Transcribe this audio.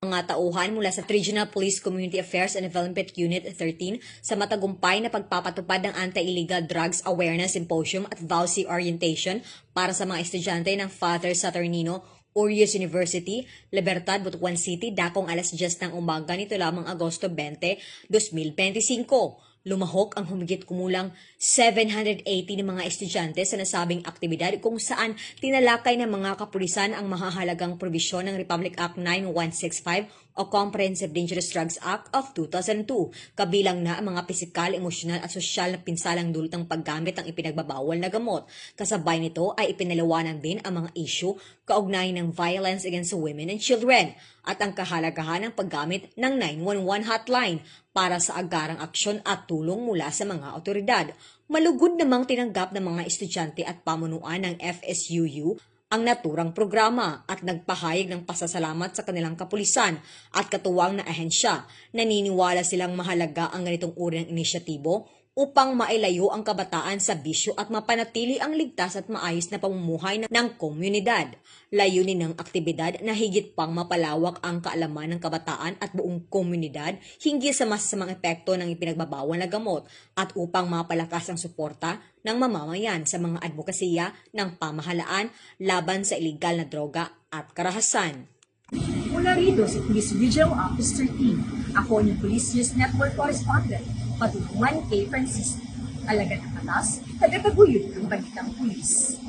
mga tauhan mula sa Regional Police Community Affairs and Development Unit 13 sa matagumpay na pagpapatupad ng Anti-Illegal Drugs Awareness Symposium at VAUSI Orientation para sa mga estudyante ng Father Saturnino Urias University, Libertad, Butuan City, dakong alas 10 ng umaga nito lamang Agosto 20, 2025. Lumahok ang humigit kumulang 780 ng mga estudyante sa nasabing aktibidad kung saan tinalakay ng mga kapulisan ang mahahalagang probisyon ng Republic Act 9165 o Comprehensive Dangerous Drugs Act of 2002, kabilang na ang mga pisikal, emosyonal at sosyal na pinsalang dulot ng paggamit ng ipinagbabawal na gamot. Kasabay nito ay ipinalawanan din ang mga issue kaugnay ng violence against women and children at ang kahalagahan ng paggamit ng 911 hotline para sa agarang aksyon at tulong mula sa mga otoridad. Malugod namang tinanggap ng mga estudyante at pamunuan ng FSUU ang naturang programa at nagpahayag ng pasasalamat sa kanilang kapulisan at katuwang na ahensya. Naniniwala silang mahalaga ang ganitong uri ng inisyatibo upang mailayo ang kabataan sa bisyo at mapanatili ang ligtas at maayos na pamumuhay ng komunidad. Layunin ng aktibidad na higit pang mapalawak ang kaalaman ng kabataan at buong komunidad hinggil sa masasamang epekto ng ipinagbabawal na gamot at upang mapalakas ang suporta ng mamamayan sa mga advokasya ng pamahalaan laban sa iligal na droga at karahasan. Mula rito sa Police Regional Office 13, ako ang Police News Network Correspondent, Patulungan K. Francisco. Alagad ng batas, tagapaguyod ng balitang pulis.